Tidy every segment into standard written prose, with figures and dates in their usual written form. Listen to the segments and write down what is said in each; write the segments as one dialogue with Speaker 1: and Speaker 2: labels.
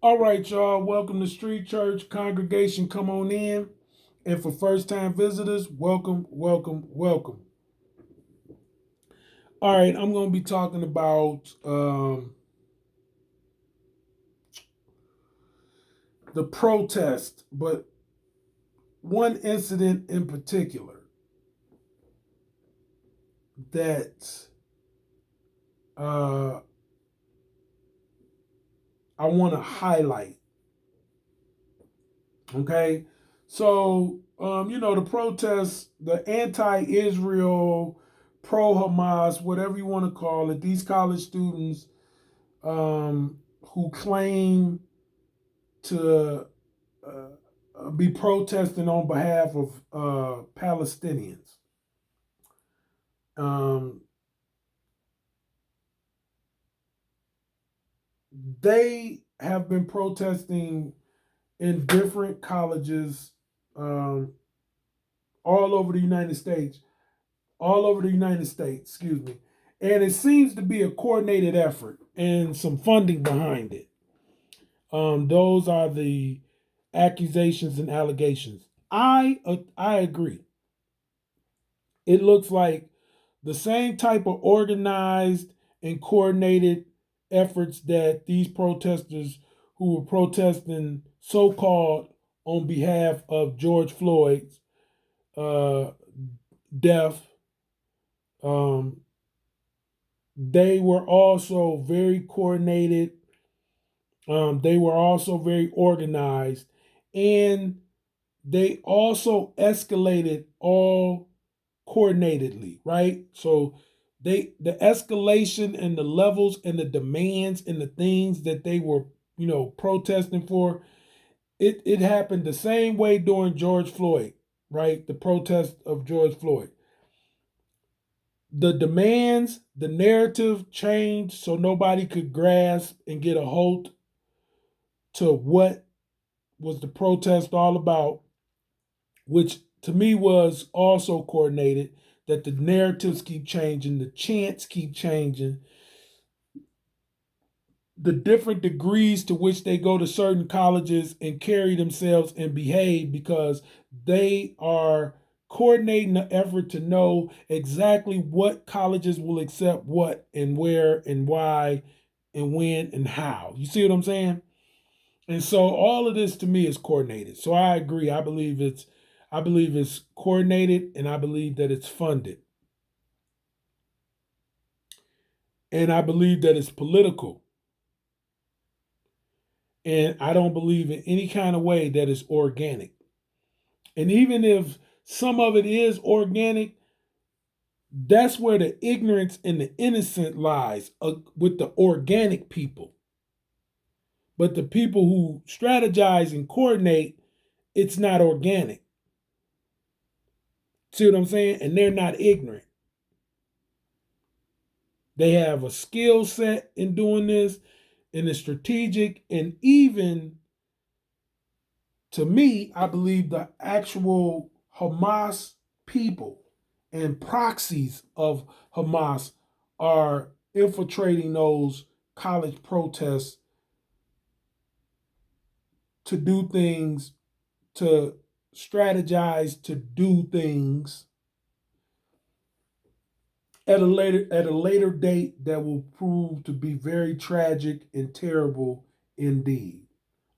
Speaker 1: All right, y'all. Welcome to Street Church. Congregation, come on in. And for first time visitors, welcome, welcome, welcome. All right, I'm going to be talking about the protest, but one incident in particular that uh, I want to highlight. Okay. So, the protests, the anti Israel, pro Hamas, whatever you want to call it, these college students who claim to be protesting on behalf of Palestinians. Um, they have been protesting in different colleges um, all over the United States, excuse me. And it seems to be a coordinated effort and some funding behind it. Those are the accusations and allegations. I agree. It looks like the same type of organized and coordinated efforts that these protesters who were protesting so-called on behalf of George Floyd's uh, death. Um, they were also very coordinated. They were also very organized, and they also escalated all coordinatedly, right? So the escalation and the levels and the demands and the things that they were, protesting for, it happened the same way during George Floyd, right? The protest of George Floyd. The demands, the narrative changed so nobody could grasp and get a hold to what was the protest all about, which to me was also coordinated, that the narratives keep changing, the chants keep changing, the different degrees to which they go to certain colleges and carry themselves and behave because they are coordinating the effort to know exactly what colleges will accept what and where and why and when and how. You see what I'm saying? And so all of this to me is coordinated. So I agree. I believe it's coordinated and I believe that it's funded. And I believe that it's political. And I don't believe in any kind of way that is organic. And even if some of it is organic, that's where the ignorance and the innocent lies with the organic people. But the people who strategize and coordinate, it's not organic. See what I'm saying? And they're not ignorant. They have a skill set in doing this and it's strategic. And even to me, I believe the actual Hamas people and proxies of Hamas are infiltrating those college protests to do things, to strategize, to do things at a later date that will prove to be very tragic and terrible indeed.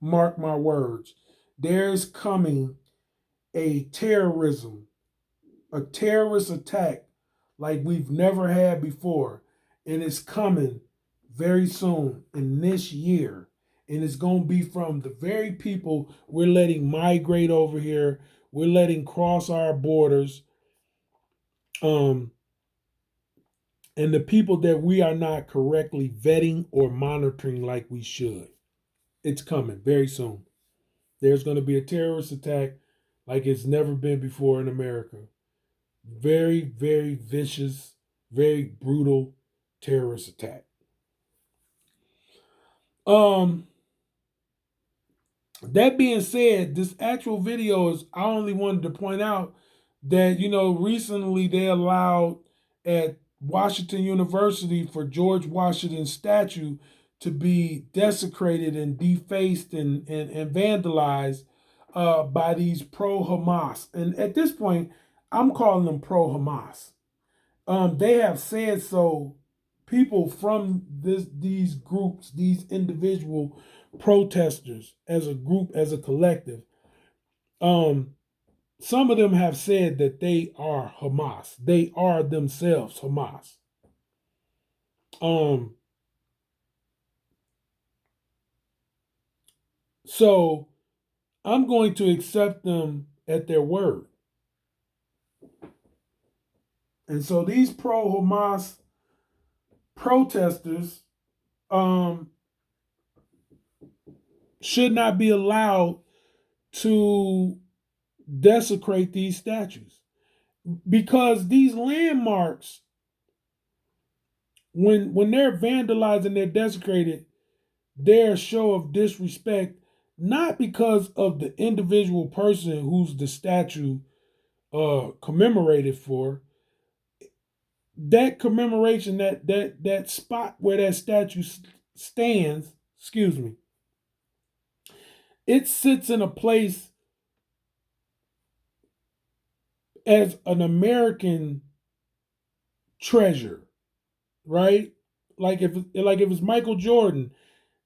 Speaker 1: Mark my words. There's coming a terrorist attack like we've never had before. And it's coming very soon in this year. And it's going to be from the very people we're letting migrate over here. We're letting cross our borders. Um, and the people that we are not correctly vetting or monitoring like we should. It's coming very soon. There's going to be a terrorist attack like it's never been before in America. Very, very vicious, very brutal terrorist attack. Um, that being said, this actual video is, I only wanted to point out that, recently they allowed at Washington University for George Washington's statue to be desecrated and defaced and vandalized by these pro-Hamas. And at this point, I'm calling them pro-Hamas. They have said so. People from these groups, these individual protesters, as a group, as a collective, um, some of them have said that they are Hamas. They are themselves Hamas. Um, so I'm going to accept them at their word. And so these pro-Hamas protesters um, should not be allowed to desecrate these statues, because these landmarks, when they're vandalized and they're desecrated, they're a show of disrespect, not because of the individual person who's the statue commemorated for. That commemoration, that spot where that statue stands, excuse me, it sits in a place as an American treasure, right? Like if it's Michael Jordan,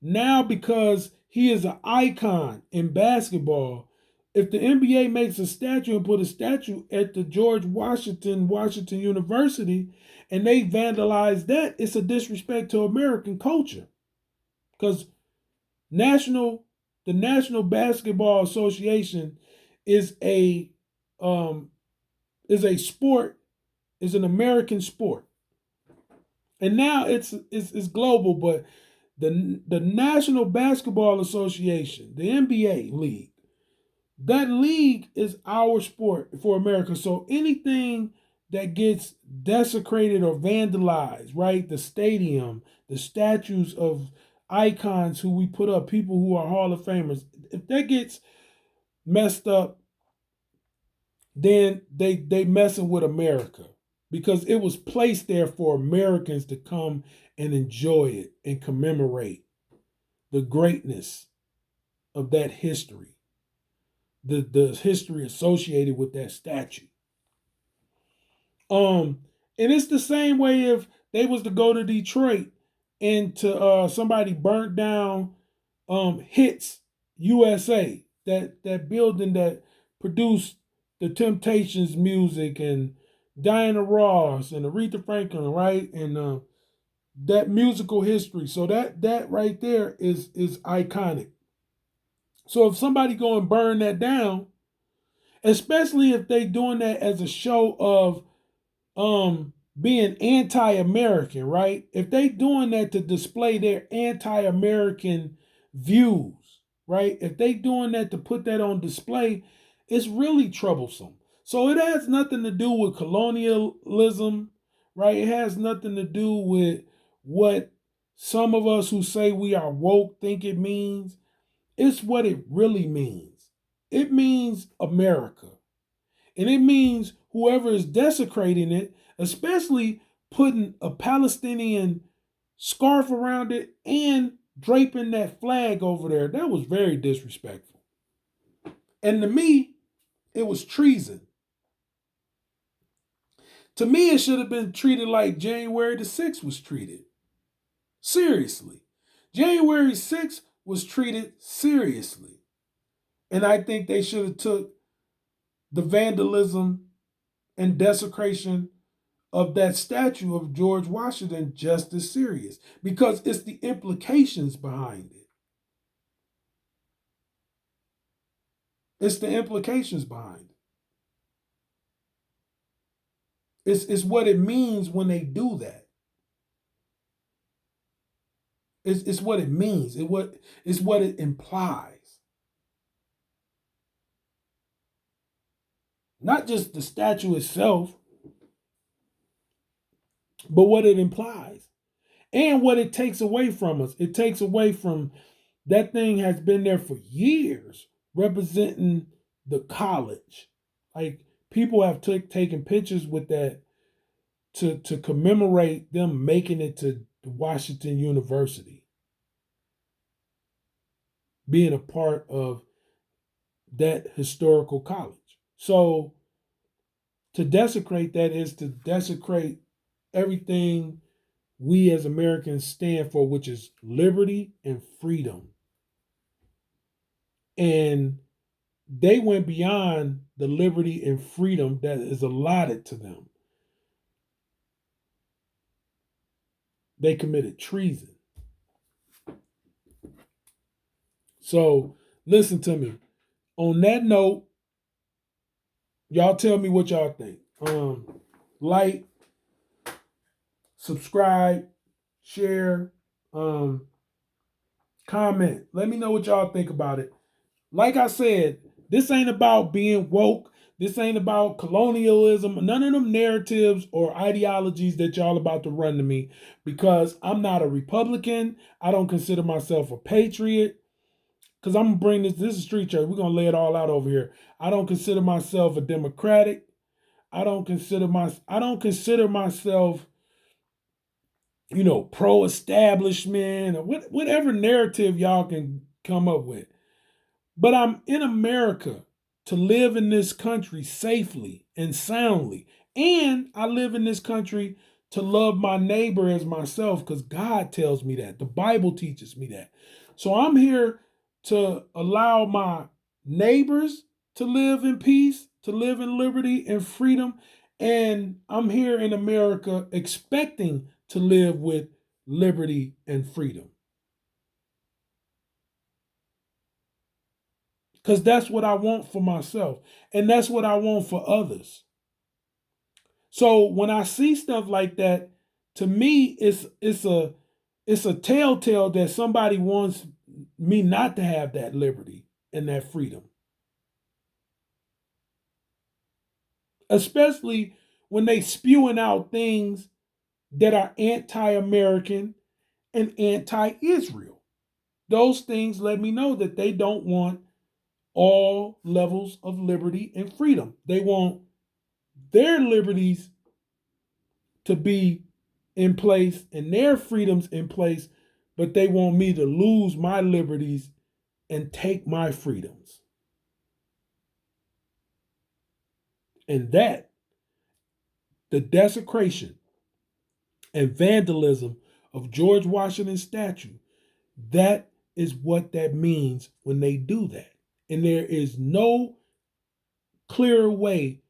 Speaker 1: now because he is an icon in basketball, if the NBA makes a statue and put a statue at the George Washington University, and they vandalize that, it's a disrespect to American culture. Because national the National Basketball Association is um a sport, is an American sport. And now it's global, but the National Basketball Association, the NBA league, that league is our sport for America. So anything that gets desecrated or vandalized, right? The stadium, the statues of icons who we put up, people who are Hall of Famers, if that gets messed up, then they messing with America, because it was placed there for Americans to come and enjoy it and commemorate the greatness of that history, the history associated with that statue. And it's the same way if they was to go to Detroit and to somebody burnt down Hits USA, that building that produced the Temptations music and Diana Ross and Aretha Franklin, right? And that musical history. So that right there is iconic. So if somebody go and burn that down, especially if they doing that as a show of being anti-American, right? If they doing that to display their anti-American views, right? If they doing that to put that on display, it's really troublesome. So it has nothing to do with colonialism, right? It has nothing to do with what some of us who say we are woke think it means. It's what it really means. It means America. And it means whoever is desecrating it, especially putting a Palestinian scarf around it and draping that flag over there, that was very disrespectful. And to me, it was treason. To me, it should have been treated like January the 6th was treated. Seriously. January 6th was treated seriously. And I think they should have took the vandalism and desecration of that statue of George Washington just as serious, because it's the implications behind it. It's the implications behind it. It's what it means when they do that. It's what it means. It's what it implies. Not just the statue itself, but what it implies and what it takes away from us. It takes away from, that thing has been there for years representing the college. Like, people have taken pictures with that to commemorate them making it to Washington University. being a part of that historical college. So to desecrate that is to desecrate everything we as Americans stand for, which is liberty and freedom. And they went beyond the liberty and freedom that is allotted to them. They committed treason. So listen to me. On that note, y'all tell me what y'all think. Like, subscribe, share, comment. Let me know what y'all think about it. Like I said, this ain't about being woke. This ain't about colonialism. None of them narratives or ideologies that y'all about to run to me, because I'm not a Republican. I don't consider myself a patriot. Because I'm going to bring this is street church. We're going to lay it all out over here. I don't consider myself a Democratic. I don't consider myself, pro-establishment or whatever narrative y'all can come up with. But I'm in America to live in this country safely and soundly. And I live in this country to love my neighbor as myself, because God tells me that. The Bible teaches me that. So I'm here to allow my neighbors to live in peace, to live in liberty and freedom. And I'm here in America expecting to live with liberty and freedom. Because that's what I want for myself. And that's what I want for others. So when I see stuff like that, to me, it's a telltale that somebody wants me not to have that liberty and that freedom. Especially when they spewing out things that are anti-American and anti-Israel. Those things let me know that they don't want all levels of liberty and freedom. They want their liberties to be in place and their freedoms in place, but they want me to lose my liberties and take my freedoms. And that, the desecration and vandalism of George Washington's statue, that is what that means when they do that. And there is no clearer way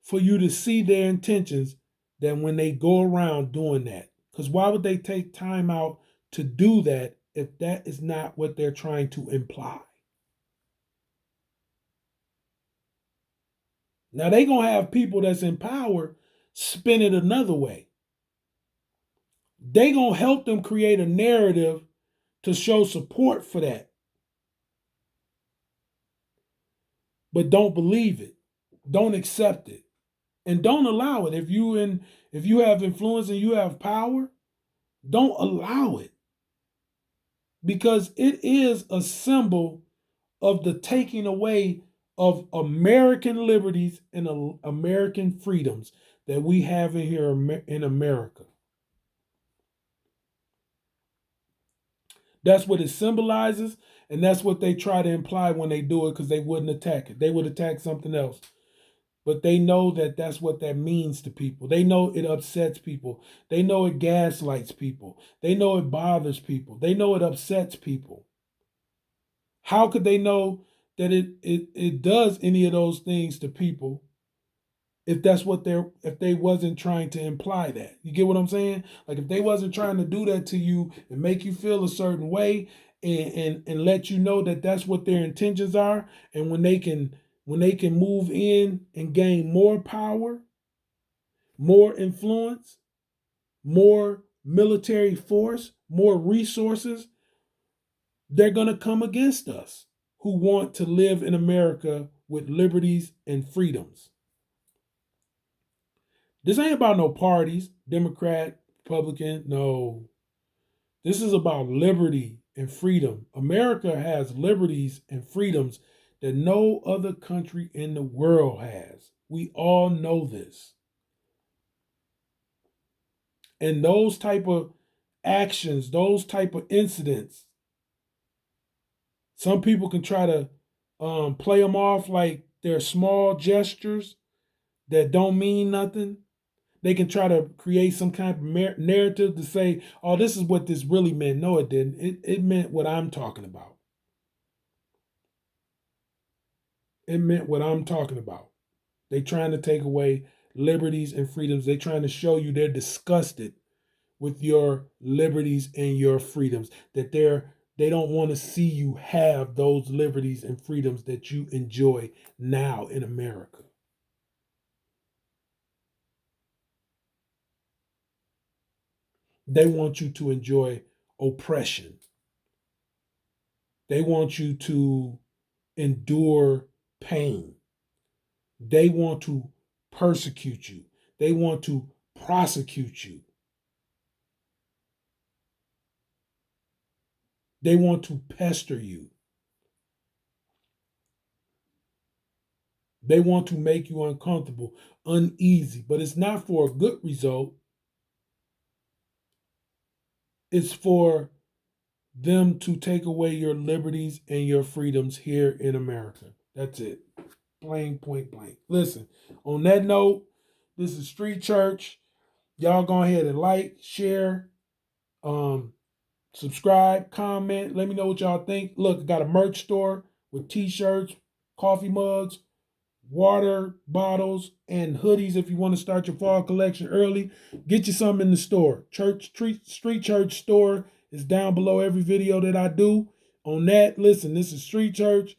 Speaker 1: for you to see their intentions than when they go around doing that. Because why would they take time out to do that if that is not what they're trying to imply? Now they gonna have people that's in power spin it another way. They gonna help them create a narrative to show support for that. But don't believe it. Don't accept it. And don't allow it. If you have influence and you have power, don't allow it. Because it is a symbol of the taking away of American liberties and American freedoms that we have in here in America. That's what it symbolizes, and that's what they try to imply when they do it, because they wouldn't attack it. They would attack something else. But they know that that's what that means to people. They know it upsets people. They know it gaslights people. They know it bothers people. They know it upsets people. How could they know that it does any of those things to people if that's what if they wasn't trying to imply that? You get what I'm saying? Like, if they wasn't trying to do that to you and make you feel a certain way, and let you know that that's what their intentions are, and when they can move in and gain more power, more influence, more military force, more resources, they're going to come against us who want to live in America with liberties and freedoms. This ain't about no parties, Democrat, Republican, no. This is about liberty and freedom. America has liberties and freedoms that no other country in the world has. We all know this. And those type of actions, those type of incidents Some people can try to play them off like they're small gestures that don't mean nothing. They can try to create some kind of narrative to say, oh, this is what this really meant. No, it didn't. It meant what I'm talking about. It meant what I'm talking about. They trying to take away liberties and freedoms. They trying to show you they're disgusted with your liberties and your freedoms. That they don't want to see you have those liberties and freedoms that you enjoy now in America. They want you to enjoy oppression. They want you to endure pain. They want to persecute you. They want to prosecute you. They want to pester you. They want to make you uncomfortable, uneasy, but it's not for a good result. It's for them to take away your liberties and your freedoms here in America. That's it. Plain point blank. Listen, on that note, this is Street Church. Y'all go ahead and like, share, um, subscribe, comment. Let me know what y'all think. Look, I got a merch store with t-shirts, coffee mugs, water bottles, and hoodies if you want to start your fall collection early. Get you some in the store. Street Church store is down below every video that I do. On that, listen, this is Street Church.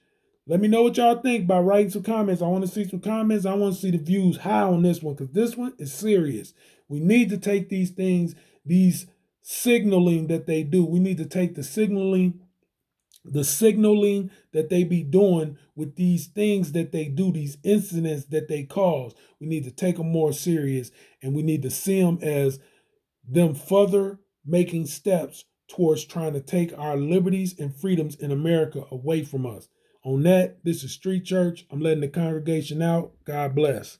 Speaker 1: Let me know what y'all think by writing some comments. I want to see some comments. I want to see the views high on this one because this one is serious. We need to take these things, these signaling that they do. We need to take the signaling that they be doing with these things that they do, these incidents that they cause. We need to take them more serious, and we need to see them as them further making steps towards trying to take our liberties and freedoms in America away from us. On that, this is Street Church. I'm letting the congregation out. God bless.